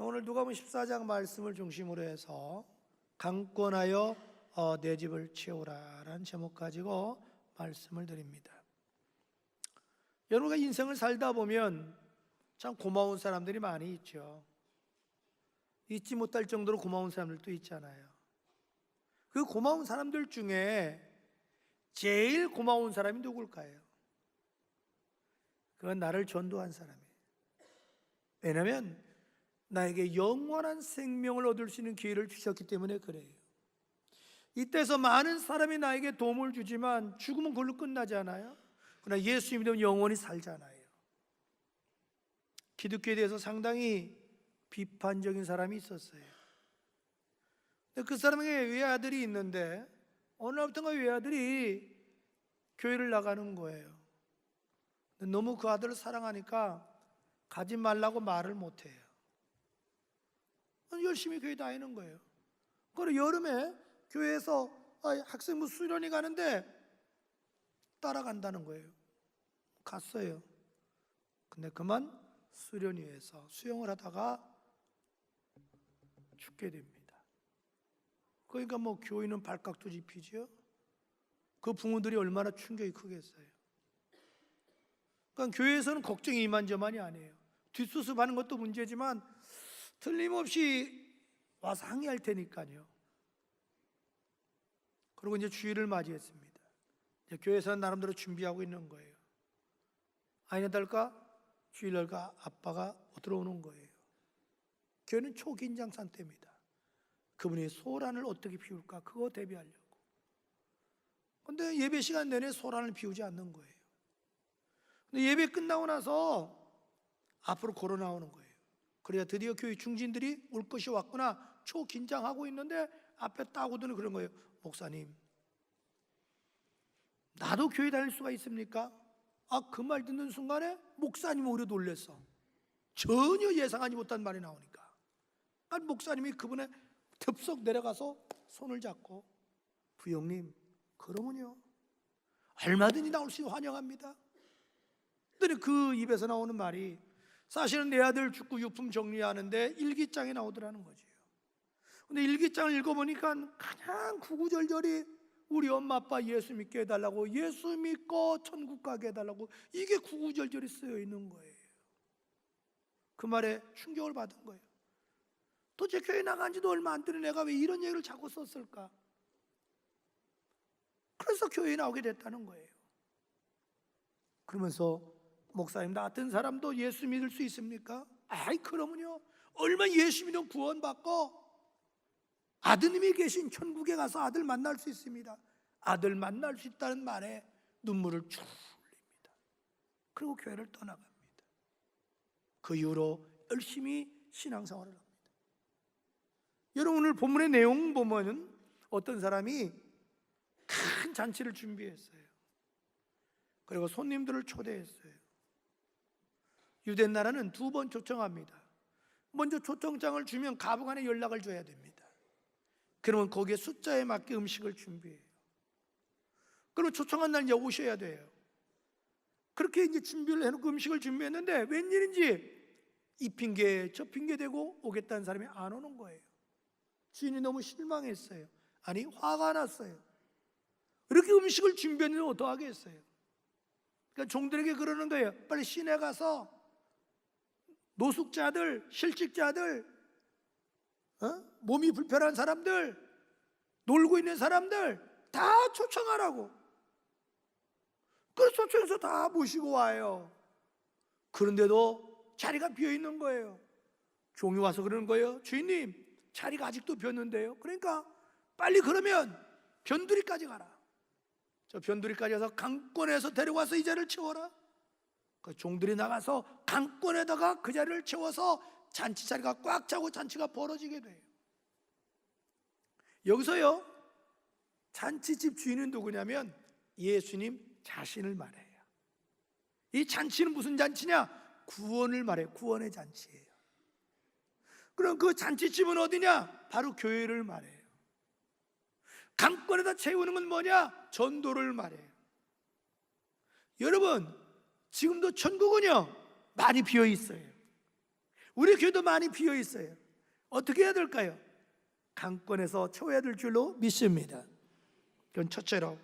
오늘 누가복음 14장 말씀을 중심으로 해서 강권하여 내 집을 채우라라는 제목 가지고 말씀을 드립니다. 여러분과 인생을 살다 보면 참 고마운 사람들이 많이 있죠. 잊지 못할 정도로 고마운 사람들도 있잖아요. 그 고마운 사람들 중에 제일 고마운 사람이 누굴까요? 그건 나를 전도한 사람이에요. 왜냐하면 나에게 영원한 생명을 얻을 수 있는 기회를 주셨기 때문에 그래요. 이때서 많은 사람이 나에게 도움을 주지만 죽으면 그걸로 끝나지 않아요? 그러나 예수 믿으면 영원히 살잖아요. 기독교에 대해서 상당히 비판적인 사람이 있었어요. 근데 그 사람에게 외아들이 있는데 어느 날부터가 외아들이 교회를 나가는 거예요. 너무 그 아들을 사랑하니까 가지 말라고 말을 못해요. 열심히 교회 다니는 거예요. 그리고 여름에 교회에서 학생부 수련회 가는데 따라간다는 거예요. 갔어요. 근데 그만 수련회에서 수영을 하다가 죽게 됩니다. 그러니까 교인은 발칵도 짚히죠. 그 부모들이 얼마나 충격이 크겠어요. 그러니까 교회에서는 걱정이 이만저만이 아니에요. 뒷수습하는 것도 문제지만 틀림없이 와서 항의할 테니까요. 그리고 이제 주일을 맞이했습니다. 이제 교회에서는 나름대로 준비하고 있는 거예요. 아니나 다를까 주일날과 아빠가 들어오는 거예요. 교회는 초긴장 상태입니다. 그분이 소란을 어떻게 피울까 그거 대비하려고. 그런데 예배 시간 내내 소란을 피우지 않는 거예요. 근데 예배 끝나고 나서 앞으로 걸어 나오는 거예요. 그래야 드디어 교회 중진들이 올 것이 왔구나 초긴장하고 있는데 앞에 딱 오더니 그런 거예요. 목사님, 나도 교회 다닐 수가 있습니까? 그 말 듣는 순간에 목사님이 오히려 놀랬어. 전혀 예상하지 못한 말이 나오니까. 목사님이 그분의 덥석 내려가서 손을 잡고 부형님, 그러면요 얼마든지 나올 수 있으면 환영합니다. 그랬더니 그 입에서 나오는 말이 사실은 내 아들 죽고 유품 정리하는데 일기장에 나오더라는 거죠. 근데 일기장을 읽어보니까 그냥 구구절절이 우리 엄마 아빠 예수 믿게 해달라고, 예수 믿고 천국 가게 해달라고, 이게 구구절절이 쓰여 있는 거예요. 그 말에 충격을 받은 거예요. 도대체 교회 나간 지도 얼마 안 되는 애가 왜 이런 얘기를 자꾸 썼을까? 그래서 교회에 나오게 됐다는 거예요. 그러면서 목사님, 나 같은 사람도 예수 믿을 수 있습니까? 그러면요 얼마 예수 믿으면 구원받고 아드님이 계신 천국에 가서 아들 만날 수 있습니다. 아들 만날 수 있다는 말에 눈물을 쭉 흘립니다. 그리고 교회를 떠나갑니다. 그 이후로 열심히 신앙생활을 합니다. 여러분, 오늘 본문의 내용 보면은 어떤 사람이 큰 잔치를 준비했어요. 그리고 손님들을 초대했어요. 유대 나라는 두 번 초청합니다. 먼저 초청장을 주면 가부 간에 연락을 줘야 됩니다. 그러면 거기에 숫자에 맞게 음식을 준비해요. 그리고 초청한 날 이제 오셔야 돼요. 그렇게 이제 준비를 해놓고 음식을 준비했는데 웬일인지 이 핑계 저 핑계 대고 오겠다는 사람이 안 오는 거예요. 주인이 너무 실망했어요. 아니, 화가 났어요. 이렇게 음식을 준비했는데 어떡하겠어요? 그러니까 종들에게 그러는 거예요. 빨리 시내 가서 노숙자들, 실직자들, 몸이 불편한 사람들, 놀고 있는 사람들 다 초청하라고. 그래서 초청해서 다 모시고 와요. 그런데도 자리가 비어있는 거예요. 종이 와서 그러는 거예요. 주인님, 자리가 아직도 비었는데요. 그러니까 빨리 그러면 변두리까지 가라. 저 변두리까지 가서 강권에서 데려와서 이 자리를 채워라. 그 종들이 나가서 강권에다가 그 자리를 채워서 잔치 자리가 꽉 차고 잔치가 벌어지게 돼요. 여기서요 잔치집 주인은 누구냐면 예수님 자신을 말해요. 이 잔치는 무슨 잔치냐? 구원을 말해요. 구원의 잔치예요. 그럼 그 잔치집은 어디냐? 바로 교회를 말해요. 강권에다 채우는 건 뭐냐? 전도를 말해요. 여러분, 지금도 천국은요 많이 비어 있어요. 우리 교회도 많이 비어 있어요. 어떻게 해야 될까요? 강권에서 채워야 될 줄로 믿습니다. 그건 첫째로,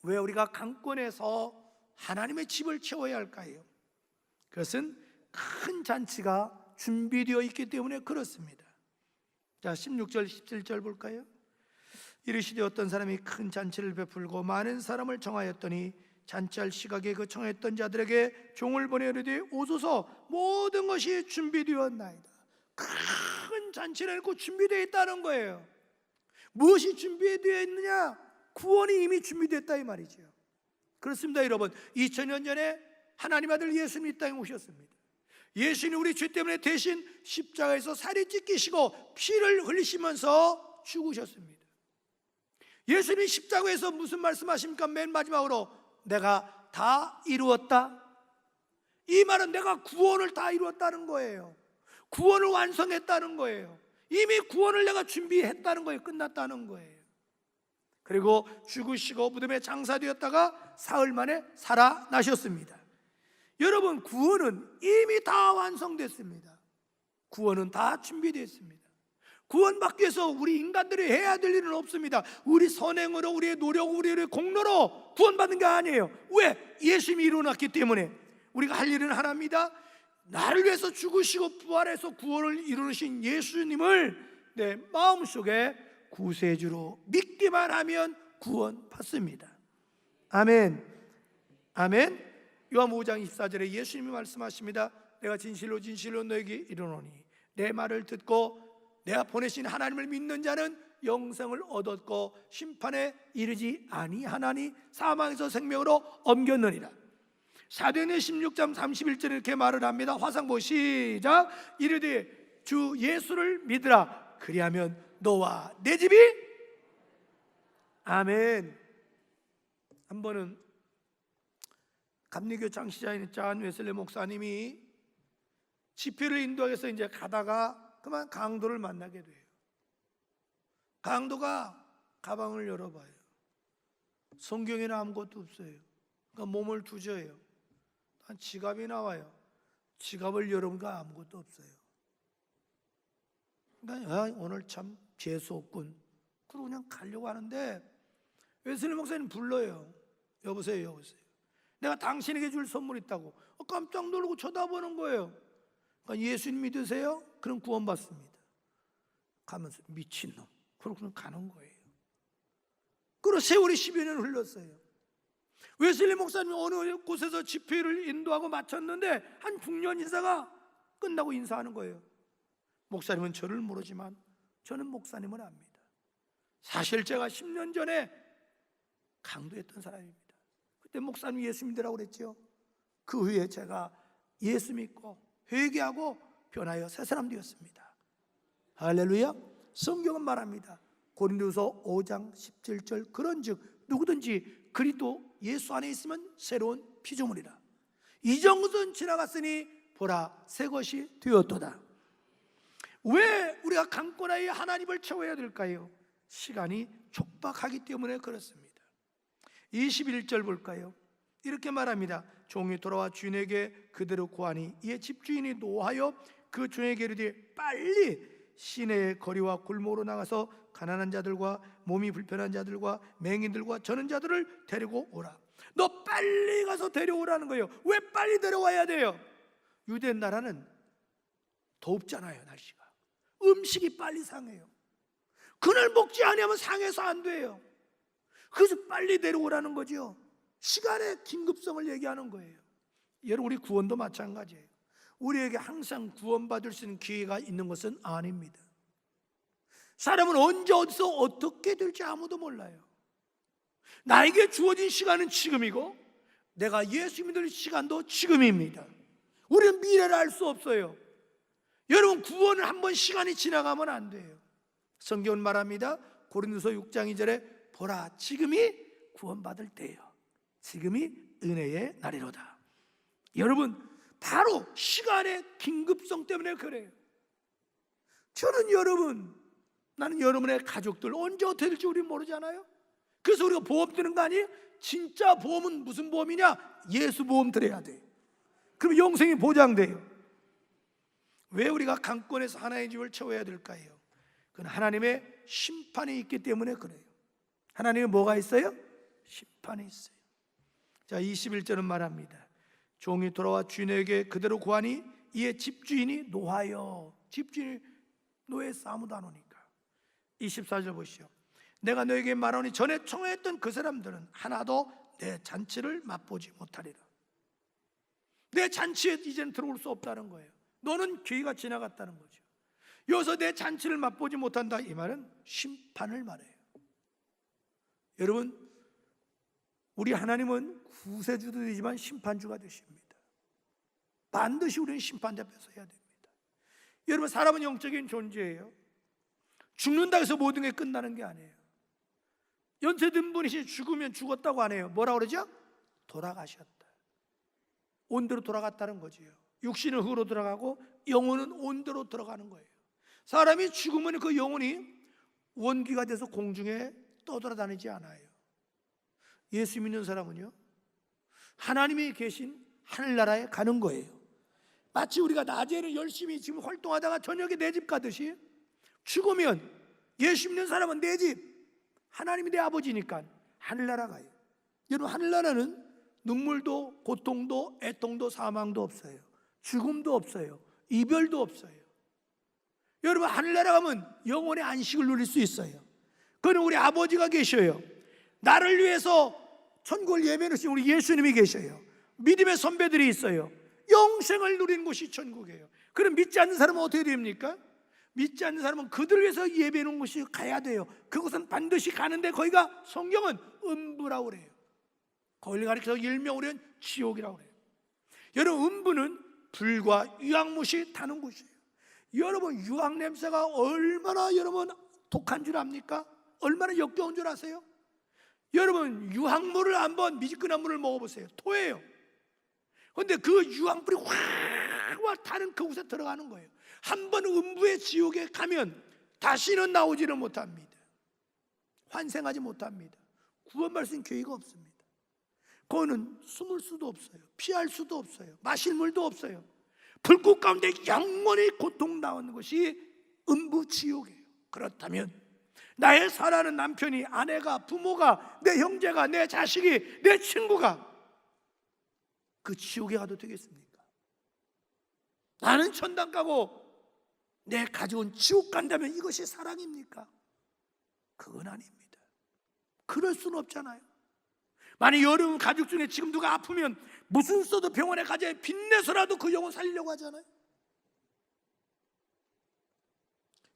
왜 우리가 강권에서 하나님의 집을 채워야 할까요? 그것은 큰 잔치가 준비되어 있기 때문에 그렇습니다. 자, 16절 17절 볼까요? 이르시되 어떤 사람이 큰 잔치를 베풀고 많은 사람을 청하였더니 잔치할 시각에 그 청했던 자들에게 종을 보내 이르되 오소서, 모든 것이 준비되었나이다. 큰 잔치를 해놓고 준비되어 있다는 거예요. 무엇이 준비되어 있느냐? 구원이 이미 준비됐다 이 말이죠. 그렇습니다 여러분. 2000년 전에 하나님 아들 예수님이 이 땅에 오셨습니다. 예수님이 우리 죄 때문에 대신 십자가에서 살이 찢기시고 피를 흘리시면서 죽으셨습니다. 예수님이 십자가에서 무슨 말씀하십니까? 맨 마지막으로 내가 다 이루었다. 이 말은 내가 구원을 다 이루었다는 거예요. 구원을 완성했다는 거예요. 이미 구원을 내가 준비했다는 거예요. 끝났다는 거예요. 그리고 죽으시고 무덤에 장사되었다가 사흘 만에 살아나셨습니다. 여러분, 구원은 이미 다 완성됐습니다. 구원은 다 준비됐습니다. 구원받기 위해서 우리 인간들이 해야 될 일은 없습니다. 우리 선행으로, 우리의 노력, 우리의 공로로 구원받는 게 아니에요. 왜? 예수님이 이루어놨기 때문에. 우리가 할 일은 하나입니다. 나를 위해서 죽으시고 부활해서 구원을 이루신 예수님을 내 마음속에 구세주로 믿기만 하면 구원받습니다. 아멘. 아멘. 요한 5장 24절에 예수님이 말씀하십니다. 내가 진실로 진실로 너에게 이르노니 내 말을 듣고 내가 보내신 하나님을 믿는 자는 영생을 얻었고 심판에 이르지 아니하나니 사망에서 생명으로 옮겼느니라. 사도행전 16장 31절에 이렇게 말을 합니다. 화상보 시작. 이르되 주 예수를 믿으라. 그리하면 너와 내 집이. 아멘. 한 번은 감리교 창시자인 존 웨슬리 목사님이 집회를 인도하기 위해서 이제 가다가 그만 강도를 만나게 돼요. 강도가 가방을 열어봐요. 성경에는 아무것도 없어요. 그러니까 몸을 두저해요. 한 지갑이 나와요. 지갑을 열어보니까 아무것도 없어요. 그러니까 오늘 참 재수 없군. 그러고 그냥 가려고 하는데 웨슬리 목사님 불러요. 여보세요, 여보세요. 내가 당신에게 줄 선물 있다고. 깜짝 놀라고 쳐다보는 거예요. 그러니까 예수님 믿으세요? 그럼 구원받습니다. 가면서 미친놈. 그러고는 가는 거예요. 그리고 세월이 10여 년 흘렀어요. 웨슬리 목사님이 어느 곳에서 집회를 인도하고 마쳤는데 한 중년 인사가 끝나고 인사하는 거예요. 목사님은 저를 모르지만 저는 목사님을 압니다. 사실 제가 10년 전에 강도했던 사람입니다. 그때 목사님 예수 믿으라고 그랬죠. 그 후에 제가 예수 믿고 회개하고 변하여 새 사람 되었습니다. 할렐루야. 성경은 말합니다. 고린도서 5장 17절 그런즉 누구든지 그리스도 예수 안에 있으면 새로운 피조물이라. 이전 것은 지나갔으니 보라 새 것이 되었도다. 왜 우리가 강권하에 하나님을 채워야 될까요? 시간이 촉박하기 때문에 그렇습니다. 21절 볼까요? 이렇게 말합니다. 종이 돌아와 주인에게 그대로 고하니 이에 집주인이 노하여 그 종에게 이르되 빨리 시내의 거리와 골목으로 나가서 가난한 자들과 몸이 불편한 자들과 맹인들과 저는 자들을 데리고 오라. 너 빨리 가서 데려오라는 거예요. 왜 빨리 데려와야 돼요? 유대 나라는 덥잖아요. 날씨가. 음식이 빨리 상해요. 그날 먹지 않으면 상해서 안 돼요. 그래서 빨리 데려오라는 거죠. 시간의 긴급성을 얘기하는 거예요. 여러분, 우리 구원도 마찬가지예요. 우리에게 항상 구원받을 수 있는 기회가 있는 것은 아닙니다. 사람은 언제 어디서 어떻게 될지 아무도 몰라요. 나에게 주어진 시간은 지금이고 내가 예수 믿을 시간도 지금입니다. 우리는 미래를 알 수 없어요. 여러분, 구원을 한번 시간이 지나가면 안 돼요. 성경은 말합니다. 고린도서 6장 2절에 보라 지금이 구원받을 때예요. 지금이 은혜의 날이로다. 여러분, 바로 시간의 긴급성 때문에 그래요. 저는 나는 여러분의 가족들 언제 어떻게 될지 우리 모르잖아요. 그래서 우리가 보험 드는 거 아니에요? 진짜 보험은 무슨 보험이냐? 예수 보험 들어야 돼. 그럼 영생이 보장돼요. 왜 우리가 강권에서 하나님의 집을 채워야 될까요? 그건 하나님의 심판이 있기 때문에 그래요. 하나님의 뭐가 있어요? 심판이 있어요. 자, 21절은 말합니다. 종이 돌아와 주인에게 그대로 구하니 이에 집주인이 노하여. 집주인이 노예에서 아무도 안 오니까. 24절 보시오. 내가 너에게 말하니 전에 청하였던 그 사람들은 하나도 내 잔치를 맛보지 못하리라. 내 잔치에 이제는 들어올 수 없다는 거예요. 너는 기회가 지나갔다는 거죠. 여기서 내 잔치를 맛보지 못한다, 이 말은 심판을 말해요. 여러분, 우리 하나님은 구세주도 되지만 심판주가 되십니다. 반드시 우리는 심판대 앞에 서야 됩니다. 여러분, 사람은 영적인 존재예요. 죽는다고 해서 모든 게 끝나는 게 아니에요. 연세든 분이 죽으면 죽었다고 안 해요. 뭐라 그러죠? 돌아가셨다. 온대로 돌아갔다는 거지요. 육신은 흙으로 들어가고 영혼은 온대로 들어가는 거예요. 사람이 죽으면 그 영혼이 원기가 돼서 공중에 떠돌아다니지 않아요. 예수 믿는 사람은요, 하나님이 계신 하늘나라에 가는 거예요. 마치 우리가 낮에는 열심히 지금 활동하다가 저녁에 내 집 가듯이 죽으면 예수 믿는 사람은 내 집, 하나님이 내 아버지니까 하늘나라 가요. 여러분, 하늘나라는 눈물도 고통도 애통도 사망도 없어요. 죽음도 없어요. 이별도 없어요. 여러분, 하늘나라 가면 영혼의 안식을 누릴 수 있어요. 그는 우리 아버지가 계셔요. 나를 위해서 천국을 예배해 주신 우리 예수님이 계셔요. 믿음의 선배들이 있어요. 영생을 누리는 곳이 천국이에요. 그럼 믿지 않는 사람은 어떻게 됩니까? 믿지 않는 사람은 그들을 위해서 예배해 놓은 곳이 가야 돼요. 그곳은 반드시 가는데 거기가 성경은 음부라고 그래요. 거기를 가리켜서 일명으로 는 지옥이라고 그래요. 여러분, 음부는 불과 유황못이 타는 곳이에요. 여러분, 유황 냄새가 얼마나 여러분 독한 줄 압니까? 얼마나 역겨운 줄 아세요? 여러분, 유황물을 한번 미지근한 물을 먹어보세요. 토해요. 그런데 그 유황불이 확 타는 그곳에 들어가는 거예요. 한 번 음부의 지옥에 가면 다시는 나오지를 못합니다. 환생하지 못합니다. 구원받을 수 있는 기회가 없습니다. 거기는 숨을 수도 없어요. 피할 수도 없어요. 마실 물도 없어요. 불꽃 가운데 영원히 고통당하는 것이 음부 지옥이에요. 그렇다면 나의 사랑하는 남편이, 아내가, 부모가, 내 형제가, 내 자식이, 내 친구가 그 지옥에 가도 되겠습니까? 나는 천당 가고 내 가족은 지옥 간다면 이것이 사랑입니까? 그건 아닙니다. 그럴 수는 없잖아요. 만약 여러분 가족 중에 지금 누가 아프면 무슨 써도 병원에 가자 빚내서라도 그 영혼 살리려고 하잖아요.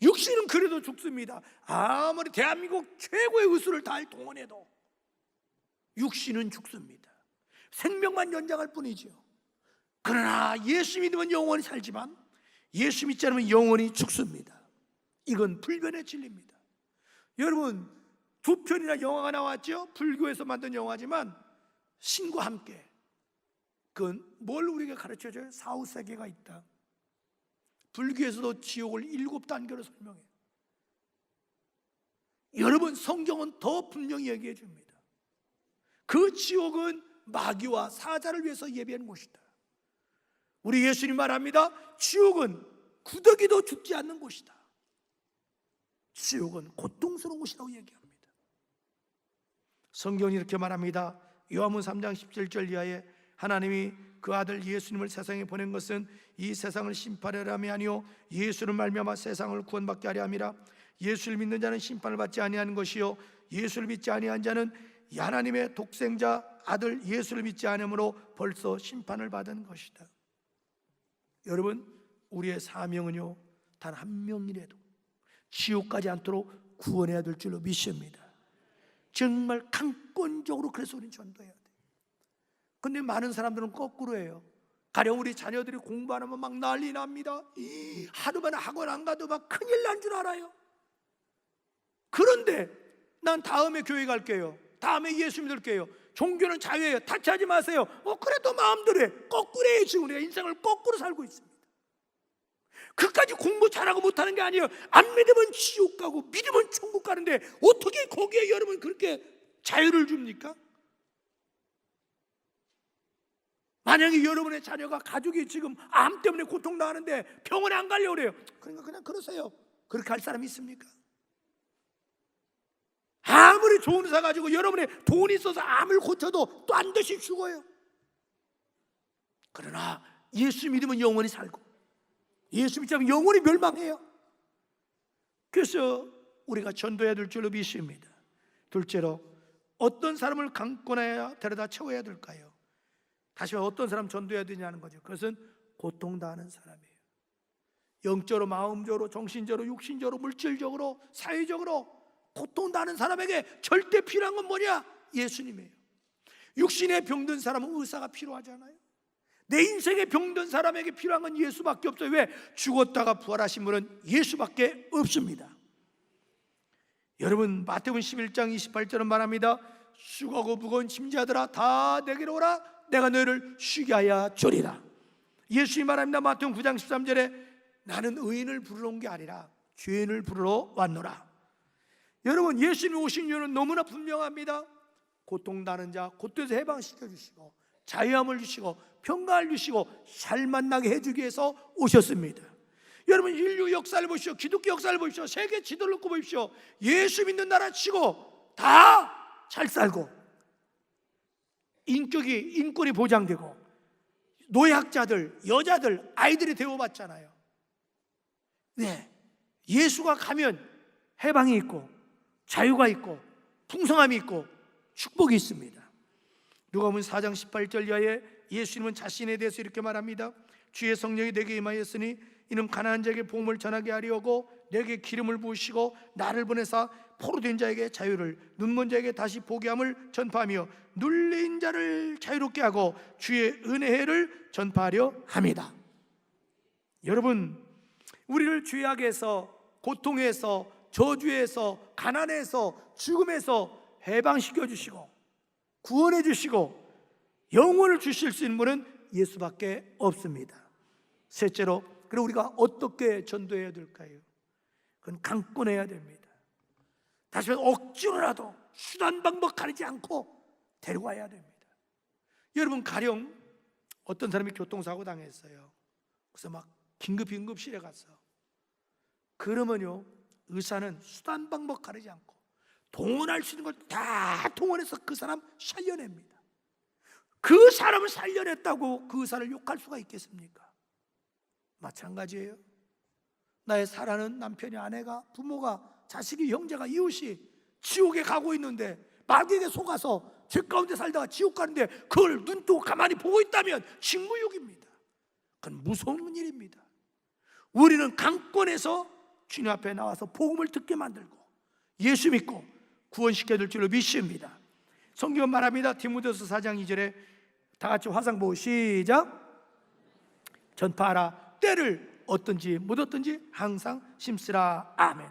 육신은 그래도 죽습니다. 아무리 대한민국 최고의 의술을 다 동원해도 육신은 죽습니다. 생명만 연장할 뿐이죠. 그러나 예수 믿으면 영원히 살지만 예수 믿지 않으면 영원히 죽습니다. 이건 불변의 진리입니다. 여러분, 두 편이나 영화가 나왔죠. 불교에서 만든 영화지만 신과 함께. 그건 뭘 우리에게 가르쳐줘요? 사후세계가 있다. 불교에서도 지옥을 7단계로 설명해요. 여러분, 성경은 더 분명히 얘기해 줍니다. 그 지옥은 마귀와 사자를 위해서 예비한 곳이다. 우리 예수님 말합니다. 지옥은 구더기도 죽지 않는 곳이다. 지옥은 고통스러운 곳이라고 얘기합니다. 성경이 이렇게 말합니다. 요한복음 3장 17절 이하에 하나님이 그 아들 예수님을 세상에 보낸 것은 이 세상을 심판하려 함이 아니요 예수를 말미암아 세상을 구원받게 하려 함이라. 예수를 믿는 자는 심판을 받지 아니하는 것이요 예수를 믿지 아니한 자는 하나님의 독생자 아들 예수를 믿지 않으므로 벌써 심판을 받은 것이다. 여러분, 우리의 사명은요 단 한 명이라도 지옥 가지 않도록 구원해야 될 줄로 믿습니다. 정말 강권적으로 그래서 우리는 전도해야 돼요. 근데 많은 사람들은 거꾸로 해요. 가령 우리 자녀들이 공부 안 하면 막 난리 납니다. 하루만 학원 안 가도 막 큰일 난 줄 알아요. 그런데 난 다음에 교회 갈게요. 다음에 예수 믿을게요. 종교는 자유예요. 타치하지 마세요. 그래도 마음대로 해. 거꾸로 해요. 지금 우리가 인생을 거꾸로 살고 있습니다. 그까지 공부 잘하고 못하는 게 아니에요. 안 믿으면 지옥 가고 믿으면 천국 가는데 어떻게 거기에 여러분 그렇게 자유를 줍니까? 만약에 여러분의 자녀가 가족이 지금 암 때문에 고통당하는데 병원에 안 가려고 그래요. 그러니까 그냥 그러세요. 그렇게 할 사람이 있습니까? 아무리 좋은 의사 가지고 여러분의 돈이 있어서 암을 고쳐도 또 안 드시 죽어요. 그러나 예수 믿으면 영원히 살고, 예수 믿지 않으면 영원히 멸망해요. 그래서 우리가 전도해야 될 줄로 믿습니다. 둘째로, 어떤 사람을 강권해야 데려다 채워야 될까요? 다시 말해 어떤 사람 전도해야 되냐는 거죠. 그것은 고통당하는 사람이에요. 영적으로, 마음적으로, 정신적으로, 육신적으로, 물질적으로, 사회적으로 고통당하는 사람에게 절대 필요한 건 뭐냐? 예수님이에요. 육신에 병든 사람은 의사가 필요하잖아요. 내 인생에 병든 사람에게 필요한 건 예수밖에 없어요. 왜? 죽었다가 부활하신 분은 예수밖에 없습니다. 여러분, 마태복음 11장 28절은 말합니다. 수고하고 무거운 짐자들아 다 내게로 오라. 내가 너희를 쉬게 하여 주리라. 예수님 말합니다. 마태복음 9장 13절에 나는 의인을 부르러 온 게 아니라 죄인을 부르러 왔노라. 여러분, 예수님 오신 이유는 너무나 분명합니다. 고통당하는 자 곧돼서 해방시켜 주시고, 자유함을 주시고, 평강을 주시고, 살만나게 해주기 위해서 오셨습니다. 여러분, 인류 역사를 보십시오. 기독교 역사를 보십시오. 세계 지도를 놓고 보십시오. 예수 믿는 나라 치고 다 잘 살고, 인권이 보장되고, 노예학자들, 여자들, 아이들이 대우받잖아요. 네, 예수가 가면 해방이 있고, 자유가 있고, 풍성함이 있고, 축복이 있습니다. 누가복음 4장 18절 이하에 예수님은 자신에 대해서 이렇게 말합니다. 주의 성령이 내게 임하였으니 이는 가난한 자에게 복음을 전하게 하려고 내게 기름을 부으시고 나를 보내사 포로된 자에게 자유를, 눈먼 자에게 다시 보게 함을 전파하며 눌린 자를 자유롭게 하고 주의 은혜를 전파하려 합니다. 여러분, 우리를 죄악에서, 고통에서, 저주에서, 가난에서, 죽음에서 해방시켜 주시고 구원해 주시고 영혼을 주실 수 있는 분은 예수밖에 없습니다. 셋째로, 그럼 우리가 어떻게 전도해야 될까요? 그건 강권해야 됩니다. 다시 말해 억지로라도 수단 방법 가리지 않고 데려와야 됩니다. 여러분, 가령 어떤 사람이 교통사고 당했어요. 그래서 막 긴급히 응급실에 갔어. 그러면요, 의사는 수단 방법 가리지 않고 동원할 수 있는 걸 다 동원해서 그 사람 살려냅니다. 그 사람을 살려냈다고 그 의사를 욕할 수가 있겠습니까? 마찬가지예요. 나의 사랑하는 남편이, 아내가, 부모가, 자식이, 형제가, 이웃이 지옥에 가고 있는데 마귀에게 속아서 죄 가운데 살다가 지옥 가는데 그걸 눈 뜨고 가만히 보고 있다면 직무유기입니다. 그건 무서운 일입니다. 우리는 강권해서 주님 앞에 나와서 복음을 듣게 만들고 예수 믿고 구원시켜줄 줄로 믿습니다. 성경은 말합니다. 디모데후서 4장 2절에 다 같이 화상 보고 시작. 전파하라. 때를 얻든지 못 얻든지 항상 심쓰라. 아멘.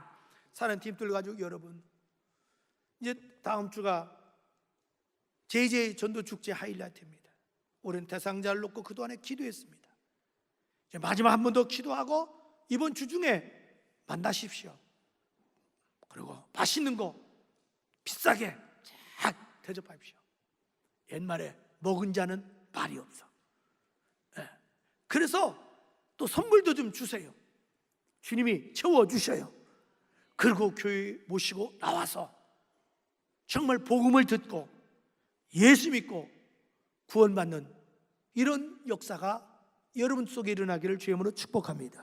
사는 팀들 가지고 여러분, 이제 다음 주가 JJ 전도축제 하이라이트입니다. 우리는 대상자를 놓고 그동안에 기도했습니다. 이제 마지막 한 번 더 기도하고 이번 주 중에 만나십시오. 그리고 맛있는 거 비싸게 잘 대접하십시오. 옛말에 먹은 자는 말이 없어. 네. 그래서 또 선물도 좀 주세요. 주님이 채워주셔요. 그리고 교회 모시고 나와서 정말 복음을 듣고 예수 믿고 구원받는 이런 역사가 여러분 속에 일어나기를 주의 이름으로 축복합니다.